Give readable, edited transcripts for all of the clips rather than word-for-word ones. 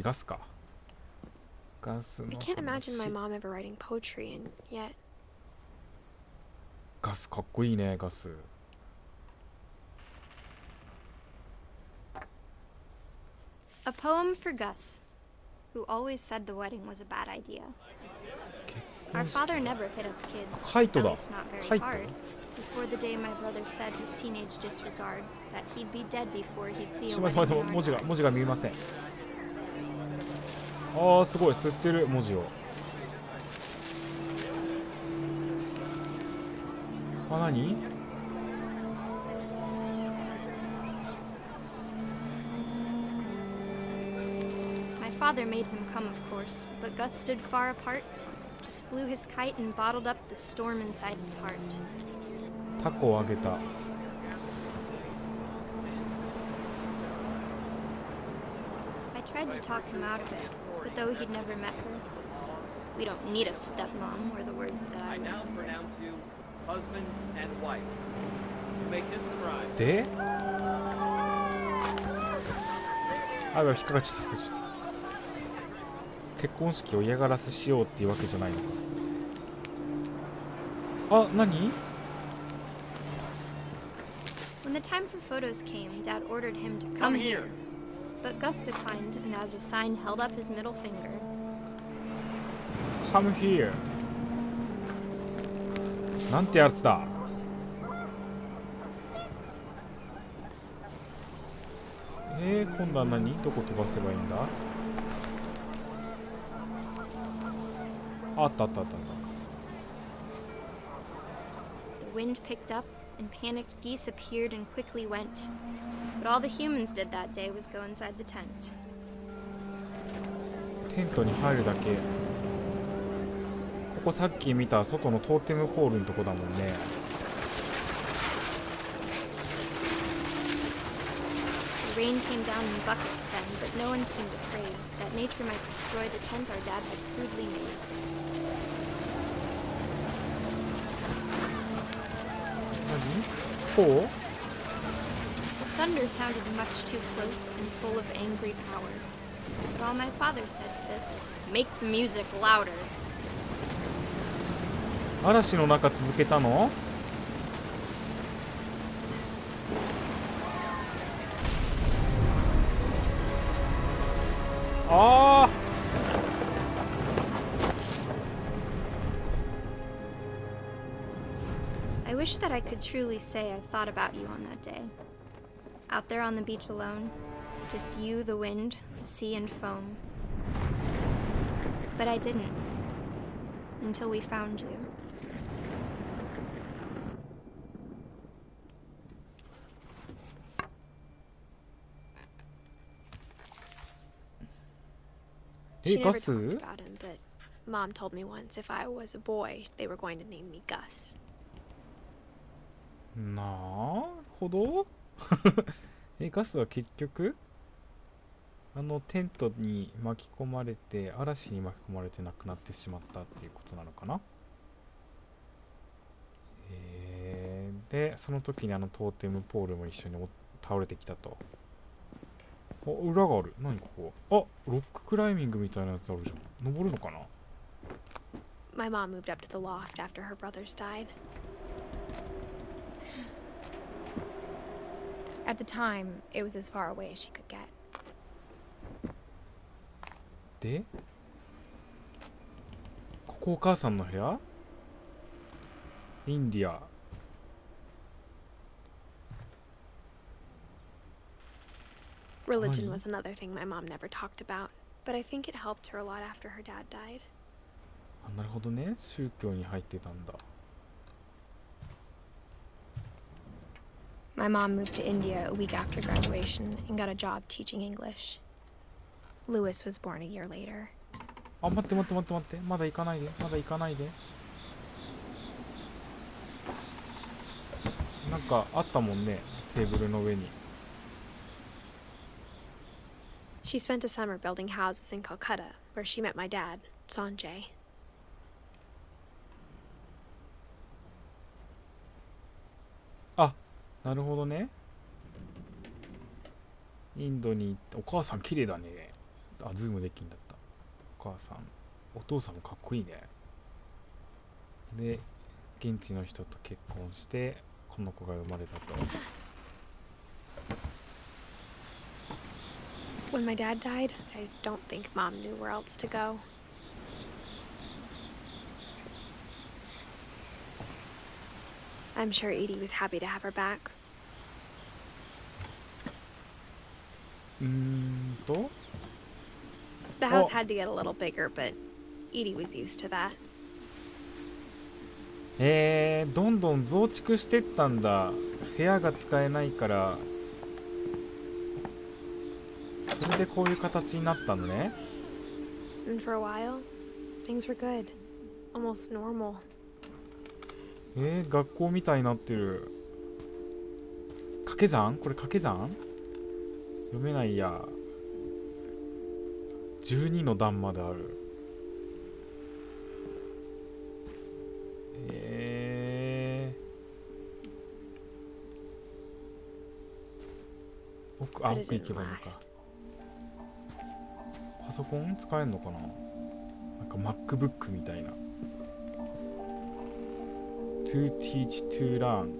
ガスか。ガスの I can't imagine my 話。 mom ever writing poetry, and yet ガスかっこいいね、ガス。 A poem for Gus, who always said the wedding was a bad idea. Our father never hit us kids, at least not very hard, before the day my brother said with teenage disregard that he'd be dead before he'd see a ちょっと待 wedding って in 文 our 字が time. 文字が見えません。ああすごい吸ってる文字を。あ、何？ My father made him come, of course, but Gus stood far apart, just flew his kite and bottled up the storm inside his heart. タコをあげた。 I tried to talk him out of it, but though he'd never met her, we don't need a stepmom, were the words that I now remember. pronounce you husband and wife. You may kiss the bride. で、あ、引っかかっちゃった。結婚式を嫌がらせしようっていうわけじゃないのか。あ、何？ When the time for photos came, Dad ordered him to come here. But Gus declined and as a sign held up his middle finger. Come here. なんてやつだ。今度は何？どこ飛ばせばいいんだ？あったあったあったあった。 The wind picked up and panicked geese appeared and quickly went. But all the humans did that day was go inside the tent. テントに入るだけ。ここさっき見た外のトーテムポールのとこだもんね。 The rain came down in buckets then, but no one seemed afraid that nature might destroy the tent our dad had crudely made. 何？こう？ The thunder sounded much too close and full of angry power. But all my father said to this was, "Make the music louder." 嵐の中続けたの？ ああ。 I wish that I could truly say I thought about you on that day. Out there on the beach alone, just you, the wind, the sea and foam. But I didn't. Until we found you. she never Gus? talked about him, but Mom told me once if I was a boy, they were going to name me Gus. なるほど。ガスは結局あのテントに巻き込まれて嵐に巻き込まれて亡くなってしまったっていうことなのかな。でその時にあのトーテムポールも一緒に倒れてきたと。お、裏がある。何ここ。あ、ロッククライミングみたいなやつあるじゃん。登るのかな。 My mom moved up to the loft after her brothers died. At the time, it was as far away as she could get. でここお母さんの部屋？インディア。 Religion was another thing my mom never talked about, but I think it helped her a lot after her dad died. あ、なるほどね。宗教に入ってたんだ。 My mom moved to India a week after graduation and got a job teaching English. Louis was born a year later. あ、待って待って待って待って。まだ行かないで。まだ行かないで。なんかあったもんね。テーブルの上に。 She spent a summer building houses in Calcutta, where she met my dad, Sanjay. あ、なるほどね。インドに行って、お母さん綺麗だね。あ、ズームできんだった。お母さん、お父さんもかっこいいね。で、現地の人と結婚してこの子が生まれたと。When my dad died, I don't think Mom knew where else to go. I'm sure Edie was happy to have her back. The house had to get a little bigger, but Edie was used to that. どんどん増築してったんだ。部屋が使えないから、それでこういう形になったのね。And for a while, things were good. Almost normal. 学校みたいになってる。掛け算？これ掛け算？読めないや。12の段まである。奥行けばいいのか。パソコン使えるのかな。なんか MacBook みたいな。To teach to learn。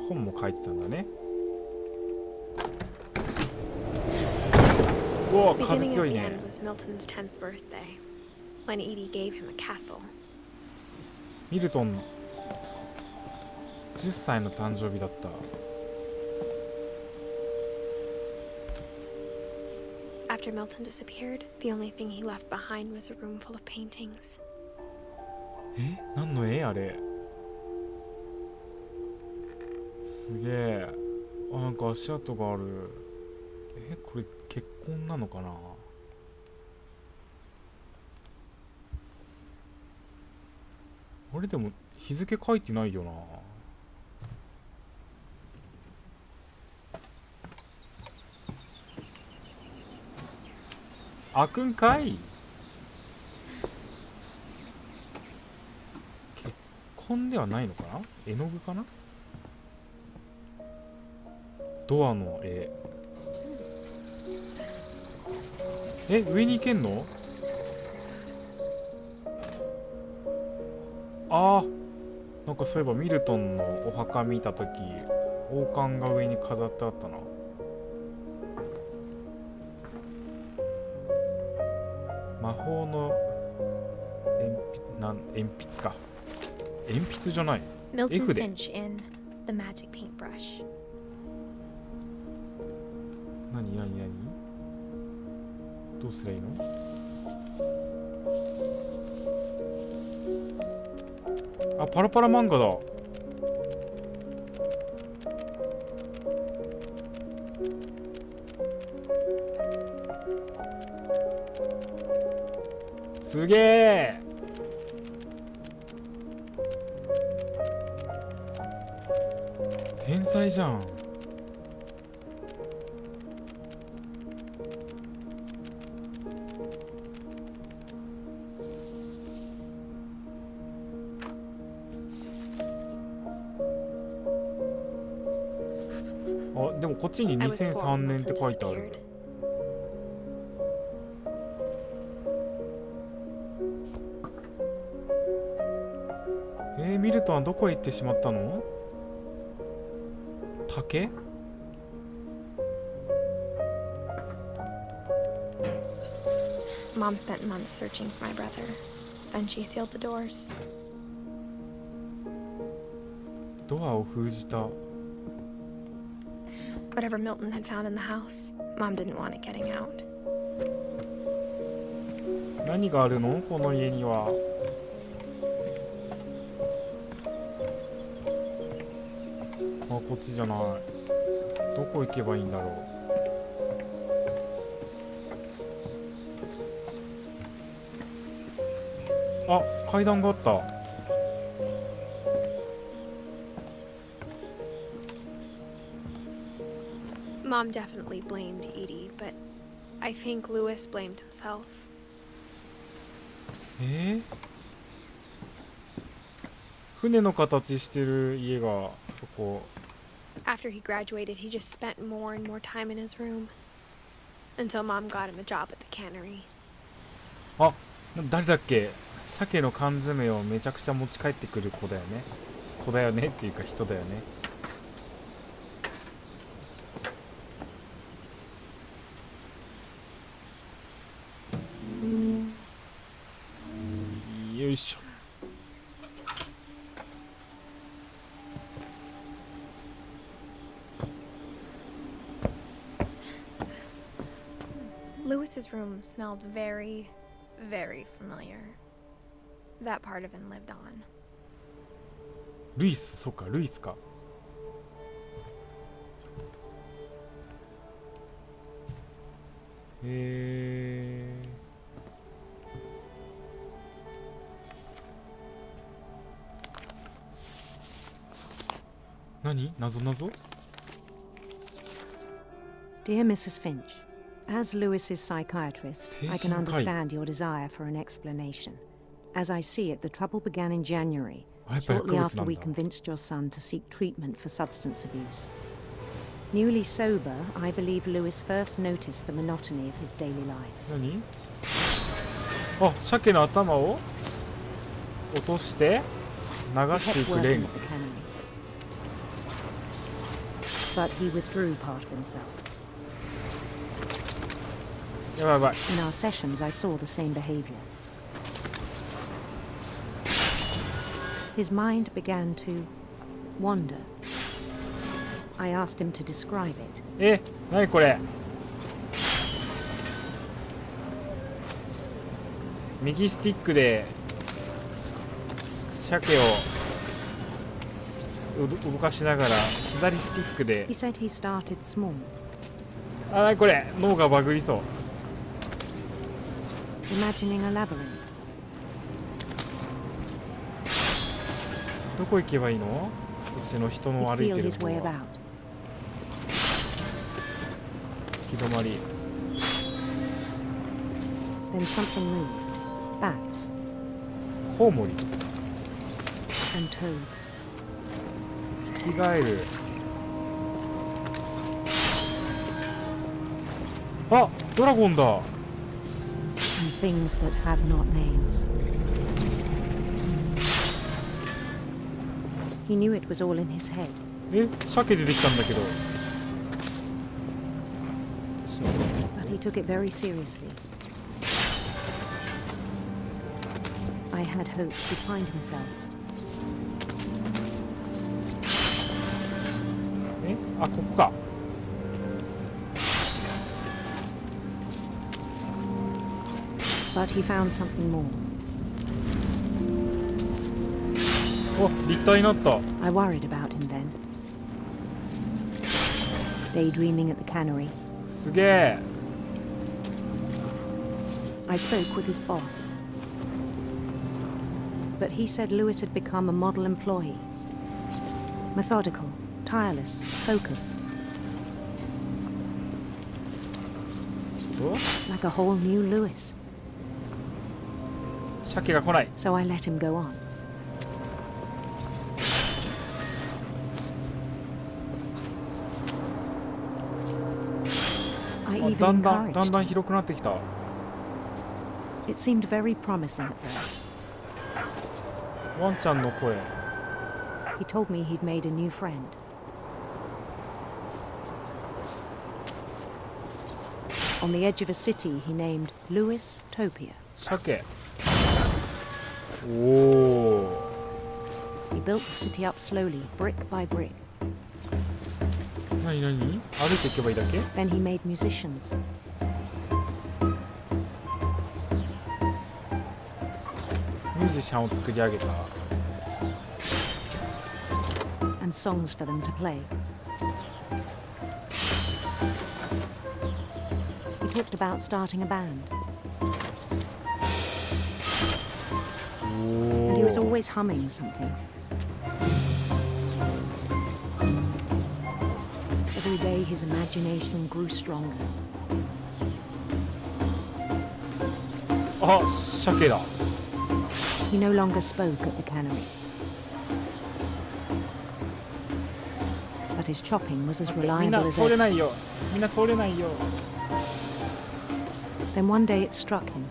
本も書いてたんだね。うわ、風強いね。ミルトン10歳の誕生日だった。After Milton disappeared, the only thing he left behind was a room full of paintings. 何の絵あれ。すげえ。あ、なんか足跡がある。これ結婚なのかな。あれでも日付書いてないよな。開くんかい。結婚ではないのかな。絵の具かな。ドアの絵。上に行けんの？なんかそういえばミルトンのお墓見たとき、王冠が上に飾ってあったな。魔法の鉛筆か。鉛筆じゃない。Milton Finch in the magic paintbrush. 何どうすりゃいいの？あ、パラパラ漫画だ。すげえ。天才じゃん。あ、でもこっちに2003年って書いてある。ミルトンはどこへ行ってしまったの？竹？ Mom spent months searching for my brother. Then she sealed the doors. ドアを封じた。Whatever Milton had found in the house, Mom didn't want it getting out. 何があるの？この家には。こっちじゃない。どこ行けばいいんだろう。あ、階段があった。Mom definitely blamed Edie, but I think Lewis blamed himself. 船の形してる家がそこ。After he graduated, he just spent more and more time in his room. Until Mom got him a job at the cannery. あ、誰だっけ？鮭の缶詰をめちゃくちゃ持ち帰ってくる子だよね。子だよねっていうか人だよね。よいしょ。Lewis's room smelled very, very familiar. That part of him lived on. ルイス、そっか、ルイスか。何？謎謎？ Dear Mrs. Finch, as Lewis's psychiatrist, I can understand your desire for an explanation. As I see it, the trouble began in January, shortly after we convinced your son to seek treatment for substance abuse. Newly sober, I believe Lewis first noticed the monotony of his daily life. 何？あ、鮭の頭を落として流していくレン。But he withdrew part of himself. やばいやばい。 In our sessions, I saw the same behavior. His mind began to wander. I asked him to describe it. え、何これ？右スティックで鮭を動かしながら左スティックで。 He said he started small. あ、何これ？脳がバグりそう。 Imagining a labyrinth. どこ行けばいいの？こっちの人の歩いてる方は。行き止まり。 Then something moved. Bats. コウモリ。 And toads. ヒキガエル。あ、ドラゴンだ。 And things that have not names. He knew it was all in his head. え、鮭出てきたんだけど。 But he took it very seriously. I had hoped he'd find himself. え、あ、ここか。 But he found something more. お、立体になった。 I worried about him then. Daydreaming at the cannery. すげえ。 I spoke with his boss. But he said Lewis had become a model employee. Methodical, tireless, focused. どう？ Like a whole new Lewis. 鮭が来ない。 So I let him go on. I あ、 even だんだん encouraged 広くなってきた。 It seemed very promising at first. ワンちゃんの声。 He told me he'd made a new friend. On the edge of a city he named Lewis Topia. 鮭。おお。 He built the city up slowly, brick by brick. 何何？歩いていけばいいだけ？ Then he made musicians. ミュージシャンを作り上げた。 And songs for them to play. He talked about starting a band. お And he was お。 always humming something. Every day his imagination grew stronger. あ、鮭だ。 He no longer spoke at the cannery. But but his chopping was as みんな reliable as 通れ ever. ないよ。みんな通れないよ。 Then one day it struck him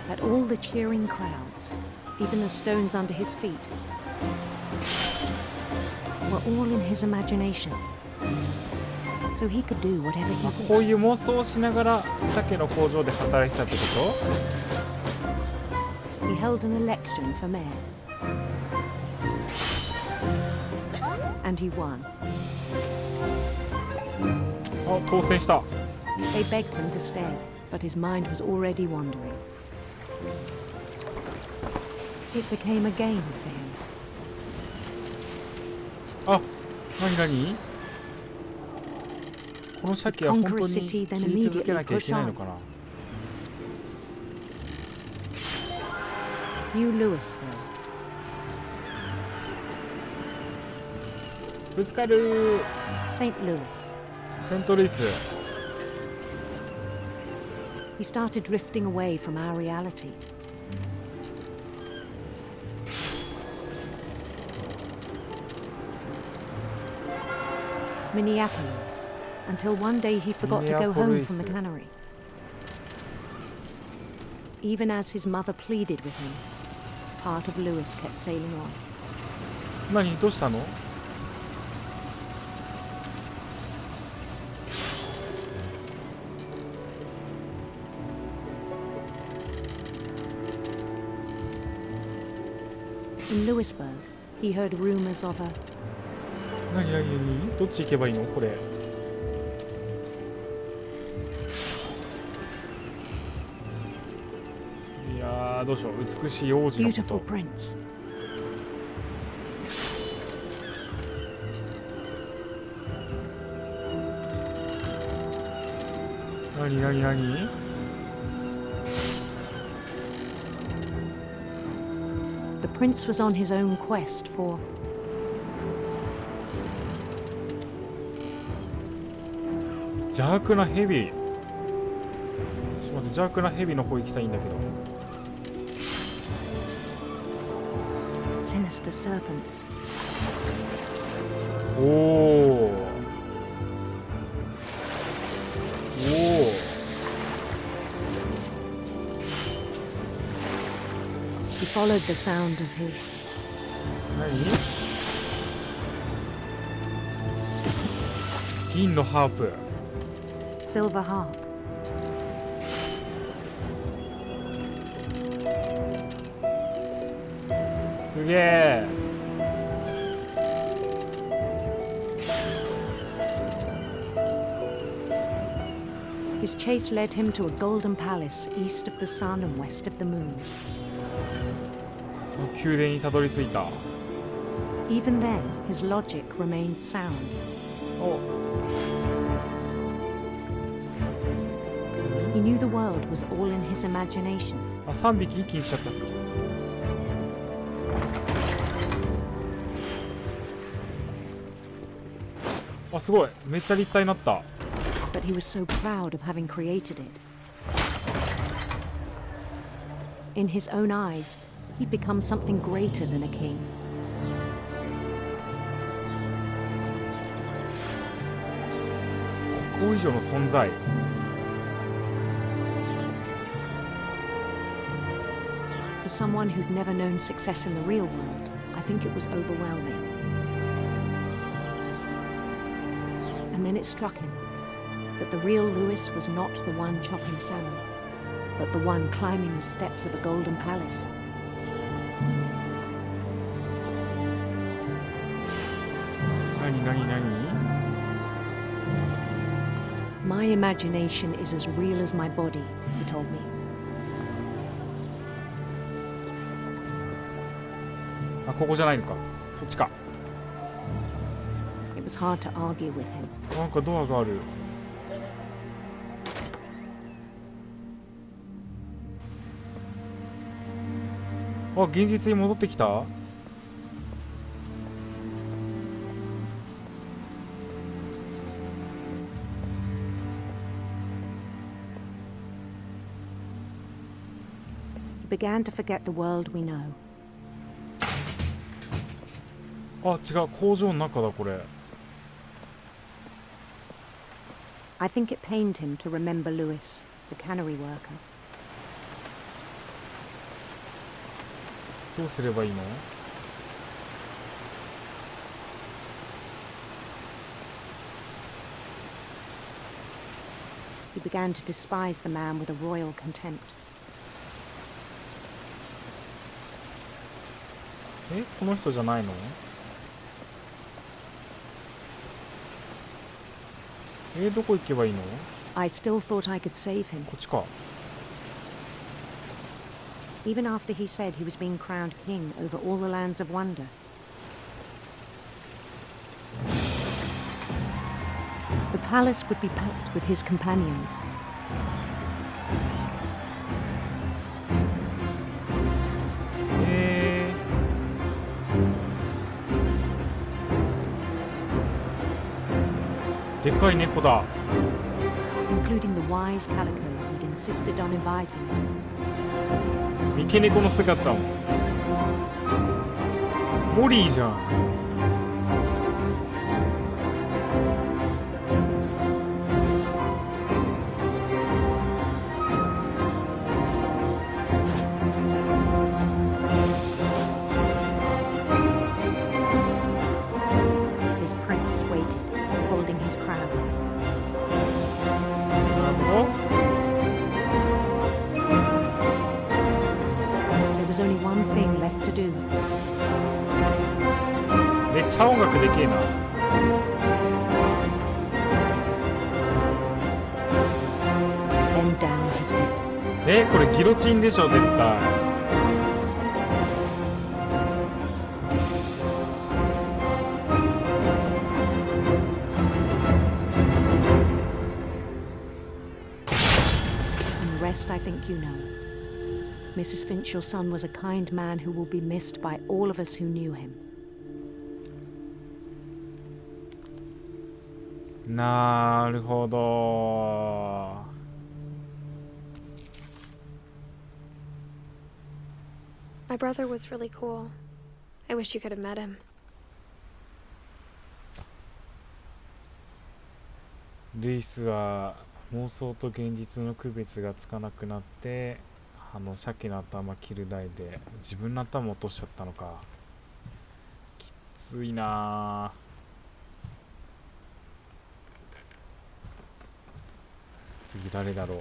that all the cheering crowds, even the stones under his feet, were all in his imagination. So he could do whatever he こうい wished. う妄想をしながら鮭の工場で働いてたってこ He held an election for mayor. And he won. と？あ、当選した。 They begged him to stay, but his mind was already wandering. It became a game for him. あ、なになに？この鮭は本当に切り続けなきゃいけないのかな。 New Louisville. ぶつかる。 St. Louis. セントルイス。 He started drifting away from our reality. Minneapolis, until one day he forgot to go home from the cannery. Even as his mother pleaded with him, part of Louis kept sailing on. 何？どうしたの？ In Louisburg, he heard rumors of a 何？どっち行けばいいのこれ。いやー、どうしよう。美しい王子のこ beautiful と。 prince. 何？ The prince was on his own quest for 邪悪な蛇。ちょっと待って、邪悪な蛇の方行きたいんだけど。 sinister serpents. おお。 He followed the sound of his 何？銀のハープ。 silver harp. すげえ。 His chase led him to a golden palace east of the sun and west of the moon. 宮殿にたどり着いた。 Even then, his logic remained sound. お、 He knew the world was all in his imagination. あ、3匹一気に来ちゃった。あ、すごい。めっちゃ立体になった。 But he was so proud of having created it. In his own eyes, he'd become something greater than a king. 国王以上の存在。 For someone who'd never known success in the real world, I think it was overwhelming. And then it struck him that the real Louis was not the one chopping salmon, but the one climbing the steps of a golden palace. My imagination is as real as my body, he told me. あ、ここじゃないのか。そっちか。 It was hard to argue with him. なんかドアがある。あ、現実に戻ってきた。 He began to forget the world we know. あ、違う、工場の中だこれ。I think it pained him to remember Lewis, the cannery worker. どうすればいいの？ He began to despise the man with a royal contempt. え、この人じゃないの？どこ行けばいいの？ I still thought I could save him. こっちか。Even after he said he was being crowned king over all the lands of wonder. The palace would be packed with his companions. Including the wise Calico who'd insisted on advising him. 三毛猫の姿も。モリーじゃん。His prince waited, holding his crown. なるほど。There was only one thing left to do. めっちゃ音楽でけえな。Bend down his head. これギロチンでしょ絶対。And the rest I think you know. Mrs. Finch, your son was a kind man who will be missed by all of us who knew him. なるほど。My brother was really cool. I wish you could have met him. ルイスは妄想と現実の区別がつかなくなって鮭の頭切る台で自分の頭落としちゃったのか。きついな。次誰だろう。